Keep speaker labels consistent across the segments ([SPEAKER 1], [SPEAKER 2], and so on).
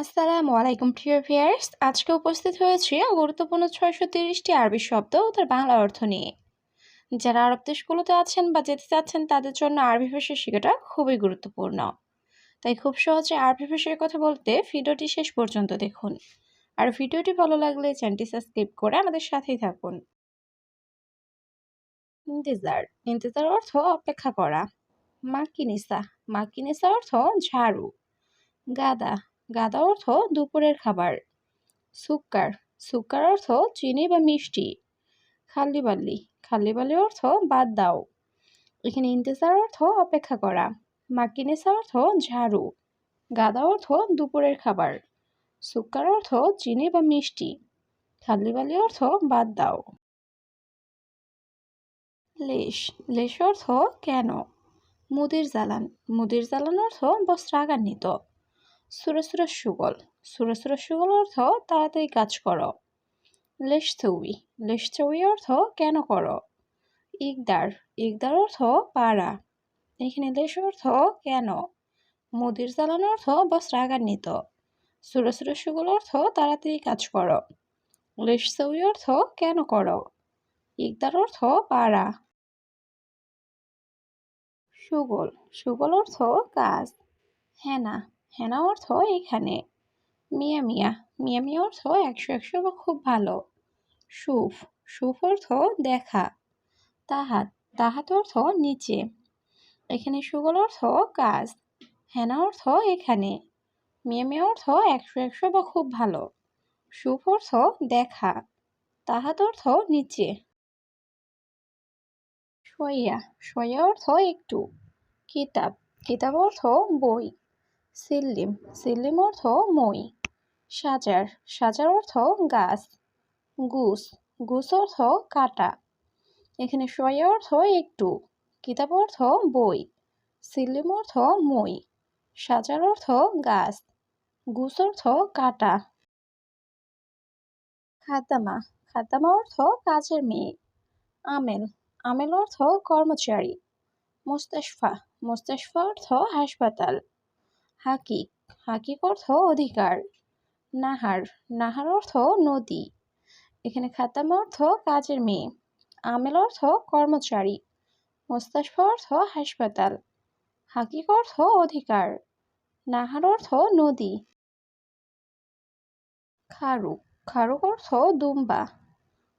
[SPEAKER 1] আসসালামু আলাইকুম প্রিয় ভিউয়ার্স, আজকে উপস্থিত হয়েছি গুরুত্বপূর্ণ 630টি আরবি শব্দ ও তার বাংলা অর্থ নিয়ে। যারা আরব দেশগুলোতে আছেন বা যেতে চাচ্ছেন তাদের জন্য আরবি ভাষা শেখাটা খুবই গুরুত্বপূর্ণ। তাই খুব সহজে আরবি ভাষায় কথা বলতে ভিডিওটি শেষ পর্যন্ত দেখুন। আর ভিডিওটি ভালো লাগলে চ্যানেলটি সাবস্ক্রাইব করে আমাদের সাথেই থাকুন। ইন্তেজার ইন্তেজার অর্থ অপেক্ষা করা। মাকিনিসা মাকিনিসা অর্থ ঝাড়ু। গাদা গাদা অর্থ দুপুরের খাবার। সুক্কার সুক্কার অর্থ চিনি বা মিষ্টি। খাল্লিবাল্লি খাল্লিবাল্লি অর্থ বাদ দাও। এখানে ইন্তেজার অর্থ অপেক্ষা করা। মাকিনেসা অর্থ ঝাড়ু। গাদা অর্থ দুপুরের খাবার। সুক্কার অর্থ চিনি বা মিষ্টি। খাল্লিবাল্লি অর্থ বাদ দাও। লেশ লেশ অর্থ কেন। মুদির জ্বালান অর্থ বস্ত্রাগান্বিত। সুরসুর সুগল সুরসুর সুগল অর্থ তাড়াতাড়ি কাজ করো। লেশচৌই লেশচৌই অর্থ কেন করো। ইকদার ইকদার অর্থ পাড়া। এখানে লেশ অর্থ কেন। মুদির জ্বালান অর্থ বস্ত্রাগান্বিত। সুরসুর সুগল অর্থ তাড়াতাড়ি কাজ করো। লেশচৌই অর্থ কেন করো। ইকদার অর্থ পাড়া। সুগল সুগল অর্থ কাজ। হেনা হেনা অর্থ এখানে। মিয়া মিয়া মিয়া মিয়া অর্থ 100 বা খুব ভালো। সুফ সুফ অর্থ দেখা। তাহাত তাহাত অর্থ নিচে। এখানে সুগল অর্থ কাজ। হেনা অর্থ এখানে। মিয়া মিয়া অর্থ 100 বা খুব ভালো। সুফ অর্থ দেখা। তাহাত অর্থ নিচে। সইয়া সইয়া অর্থ একটু। কিতাব কিতাব অর্থ বই। সিল্লিম সিল্লিম অর্থ মই। সাজার সাজার অর্থ গাছ। গুস গুস অর্থ কাটা। এখানে সইয়া অর্থ একটু। কিতাব অর্থ বই। সিল্লিম অর্থ মই। সাজার অর্থ গাছ। গুস অর্থ কাটা। খাদ্দামা খাদ্দামা অর্থ কাজের মেয়ে। আমেল আমেল অর্থ কর্মচারী। মুস্তাশফা মুস্তাশফা অর্থ হাসপাতাল। হাকিক হাকিক অর্থ অধিকার। নাহার নাহার অর্থ নদী। এখানে খাদ্দামা অর্থ কাজের মেয়ে। আমেল অর্থ কর্মচারী। মুস্তাশফা অর্থ হাসপাতাল। হাকিক অর্থ অধিকার। নাহার অর্থ নদী। খারুক খারুক অর্থ দুম্বা।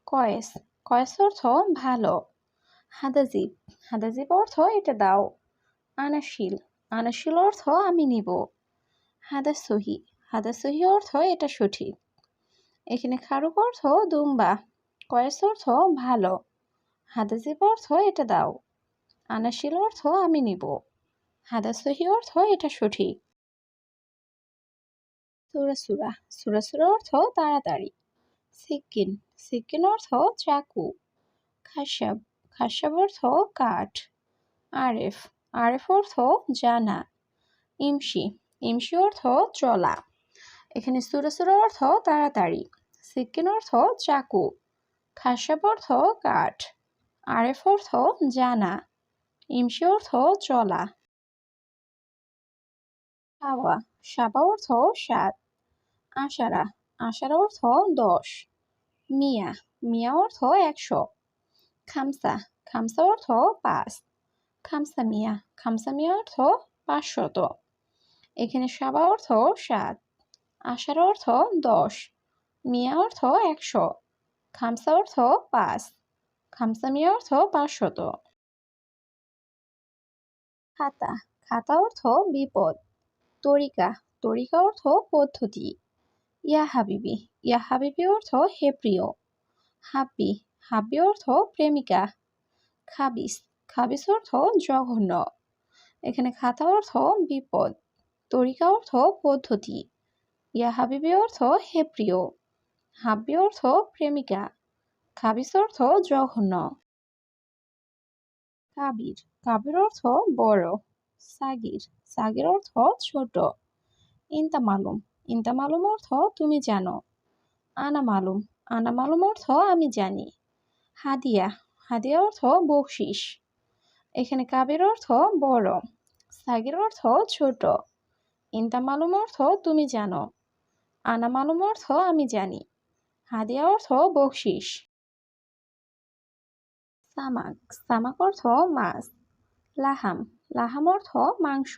[SPEAKER 1] কয়েস কয়েস অর্থ ভালো। হাদাজিব হাদাজিব অর্থ এটা দাও। আনাশিল আনাশিল অর্থ আমি নিব। হাদাসহি হাদাসহি অর্থ এটা সঠিক। এখানে খারুক অর্থ দুম্বা। কয়েস অর্থ ভালো। হাদাজিব অর্থ এটা দাও। আনাশিল অর্থ আমি নিব। হাদাসহি অর্থ এটা সঠিক। সুরাসুরা সুরাসুরা অর্থ তাড়াতাড়ি। সিকিন সিকিন অর্থ চাকু। খাসাব খাসাব অর্থ কাঠ। আরেফ আরেফ অর্থ জানা। ইমসি ইমসি অর্থ চলা। এখানে সুরাসুরা অর্থ তাড়াতাড়ি। সিকিন অর্থ চাকু। খাসাব অর্থ কাঠ। আরেফ অর্থ জানা। ইমসি অর্থ চলা। সাবা সাবা অর্থ 7। আশারা আশারা অর্থ 10। মিয়া মিয়া অর্থ 100। খামসা খামসা অর্থ 5। খামসা মিয়া অর্থ 500। এখানে সাবা অর্থ 7। আশারা অর্থ 10। মিয়া অর্থ 100। খামসা অর্থ 5। খামসা মিয়া অর্থ 500। খাতা খাতা অর্থ বিপদ। তরিকা তরিকা অর্থ পদ্ধতি। ইয়া হাবিবি অর্থ হে প্রিয়। হাব্বি হাব্বি অর্থ প্রেমিকা। খাবিস খাবিস অর্থ জঘন্য। এখানে খাতা অর্থ বিপদ। তরিকা অর্থ পদ্ধতি। ইয়া হাবিবি অর্থ হে প্রিয়। হাব্বি অর্থ প্রেমিকা। খাবিস অর্থ জঘন্য। কাবির কাবির অর্থ বড়। সাগির সাগির অর্থ ছোট। ইনতা মালুম অর্থ তুমি জানো। আনা মালুম অর্থ আমি জানি। হাদিয়া হাদিয়া অর্থ বকশিস। এখানে কাবির অর্থ বড়। সাগির অর্থ ছোট। ইনতা মালুম অর্থ তুমি জানো। আনা মালুম অর্থ আমি জানি। হাদিয়া অর্থ বকশিস। সামাক, সামাক অর্থ মাছ। লাহাম, লাহাম অর্থ মাংস।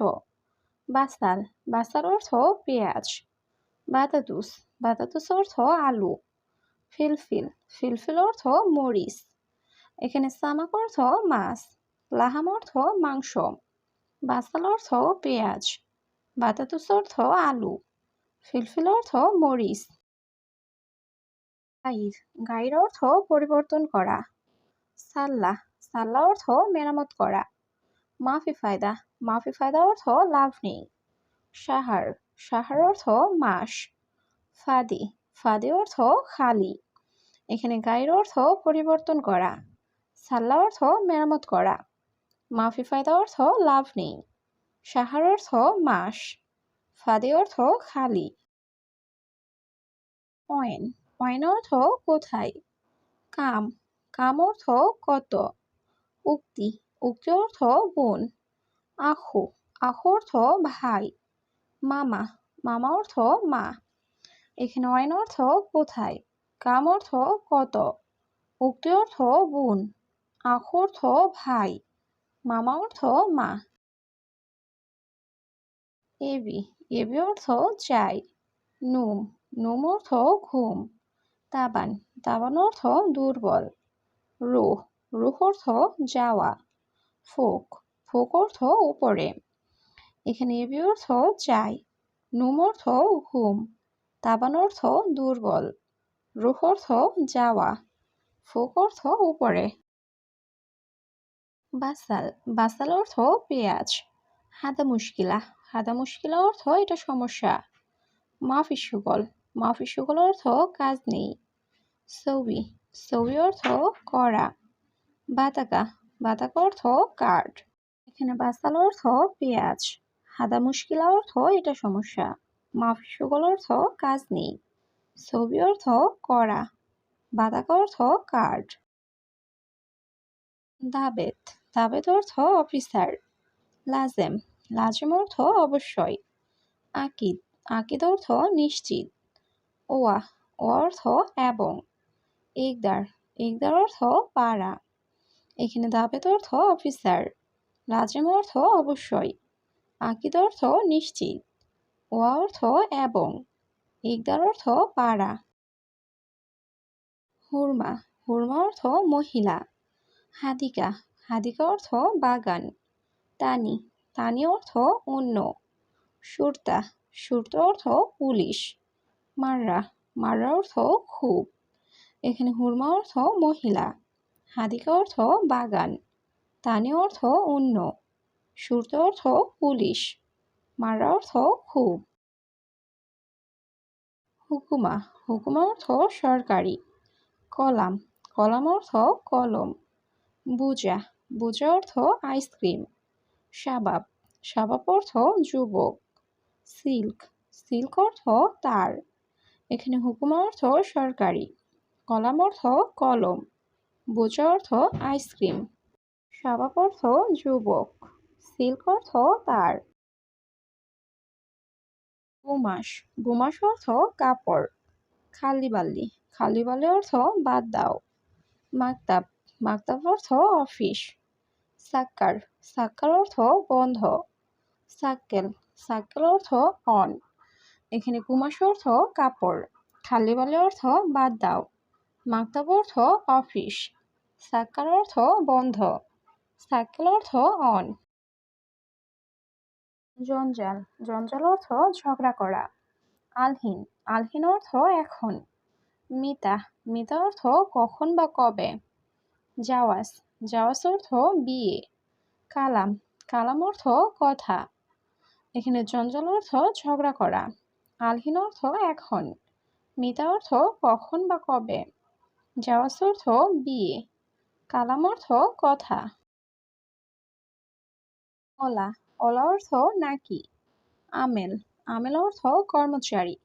[SPEAKER 1] বাসাল, বাসাল অর্থ পেঁয়াজ। বাতাতুস, বাতাতুস অর্থ আলু। ফিলফিল, ফিলফিল অর্থ মরিচ। এখানে সামাক অর্থ মাছ, লাহাম অর্থ মাংস, বাসাল অর্থ পেঁয়াজ, বাতাতুস অর্থ আলু, ফিলফিল অর্থ মরিচ। গাইর, গাইর অর্থ পরিবর্তন করা। সাল্লাহ, সাল্লাহ অর্থ মেরামত করা। মাফি ফায়দা, মাফি ফায়দা অর্থ লাভ নেই। সাহার, সাহার অর্থ মাস। ফাদি, ফাদি অর্থ খালি। এখানে গাইর অর্থ পরিবর্তন করা, সাল্লাহ অর্থ মেরামত করা, মাফি ফায়দা অর্থ লাভ নেই, সাহার অর্থ মাস, ফাদি অর্থ খালি। অয়েন, অয়েন অর্থ কোথায়। কাম, কাম অর্থ কত। উক্তি, উক্তি অর্থ বোন। আখু, আখু অর্থ ভাই। মামা, মামা অর্থ মা। এখানে অয়েন অর্থ কোথায়, কাম অর্থ কত, উক্তি অর্থ বোন, আখু অর্থ ভাই, মামা অর্থ মা। এবি, এবি অর্থ চাই। নুম, নুম অর্থ ঘুম। তাবান, তাবান অর্থ দুর্বল। রুহ, রুহ অর্থ যাওয়া। ফোক, ফোক অর্থ উপরে। এখানে এবি অর্থ চাই, নুম অর্থ ঘুম, তাবান অর্থ দুর্বল, রুহ অর্থ যাওয়া, ফোক অর্থ উপরে। বাসাল, বাসাল অর্থ পেঁয়াজ। হাদা মুশকিলা, হাদা মুশকিলা অর্থ এটা সমস্যা। মাফি সুগল, মাফি সুগল অর্থ কাজ নেই। সৌবি, সৌবি অর্থ করা। বাতাকা, বাতাকা অর্থ কার্ড। এখানে বাসাল অর্থ পেঁয়াজ, হাদা মুশকিলা অর্থ এটা সমস্যা, মাফি সুগল অর্থ কাজ নেই, সৌবি অর্থ করা, বাতাকা অর্থ কার্ড। দাবেত, দাবেত অর্থ অফিসার। লাজেম, লাজেম অর্থ অবশ্যই। আকিদ, আকিদ অর্থ নিশ্চিত। ওয়া, ও অর্থ এবং। ইকদার, ইকদার অর্থ পারা। এখানে দাবেত অর্থ অফিসার, লাজেম অর্থ অবশ্যই, আকিদ অর্থ নিশ্চিত, ওয়া অর্থ এবং, ইকদার অর্থ পারা। হুরমা, হুরমা অর্থ মহিলা। হাদিকা, হাদিকা অর্থ বাগান। তানি, তানি অর্থ অন্য। সুরতা, সুরতা অর্থ পুলিশ। মাররা, মাররা অর্থ খুব। এখানে হুরমা অর্থ মহিলা, হাদিকা অর্থ বাগান, তানি অর্থ অন্য, সুরতা অর্থ পুলিশ, মাররা অর্থ খুব। হুকুমা, হুকুমা অর্থ সরকারি। কলাম, কলাম অর্থ কলম। বুজা, বুজা অর্থ আইসক্রিম। শাবাব, শাবাব অর্থ যুবক। সিল্ক, সিল্ক অর্থ তার। এখানে হুকুমা অর্থ সরকারি, কলাম অর্থ কলম, বুজা অর্থ আইসক্রিম, শাবাব অর্থ যুবক, সিল্ক অর্থ তার। বুমাস, বুমাস অর্থ কাপড়। খালি বাল্লি, খালি বাল্লি অর্থ বাদ দাও। মাকতাব, মাকতাব অর্থ অফিস। সাক্কার, সাক্কার অর্থ বন্ধ। সাক্কেল, সাক্কেল অর্থ অন। এখানে কুমাস অর্থ কাপড়, খালি বাল্লি অর্থ বাদ দাও, মাকতাব অর্থ অফিস, সাক্কার অর্থ বন্ধ, সাক্কেল অর্থ অন। জঞ্জাল, জঞ্জাল অর্থ ঝগড়া করা। আলহিন, আলহিন অর্থ এখন। মিতা, মিতা অর্থ কখন বা কবে। জাওয়াজ, জাওয়াজ অর্থ বিয়ে। কালাম, কালাম অর্থ কথা। এখানে জঞ্জাল অর্থ ঝগড়া করা, আলহিন অর্থ এখন, মিতা অর্থ কখন বা কবে, জাওয়াজ অর্থ বিয়ে, কালাম অর্থ কথা। অলা, অলা অর্থ নাকি। আমেল, আমেল অর্থ কর্মচারী।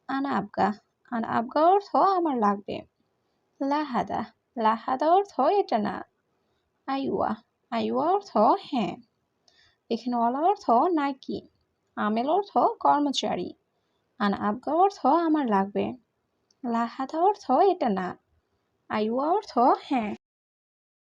[SPEAKER 1] আনা আবগা, আনা আবগা অর্থ আমার লাগবে। লাহাদা, লাহাদা অর্থ এটা না। আইওয়া, আইওয়া অর্থ হ্যাঁ। এখানে অলা অর্থ নাকি, আমেল অর্থ কর্মচারী, আনা আবগা অর্থ আমার লাগবে। লাহাদা অর্থ এটা না। আইওয়া অর্থ হ্যাঁ।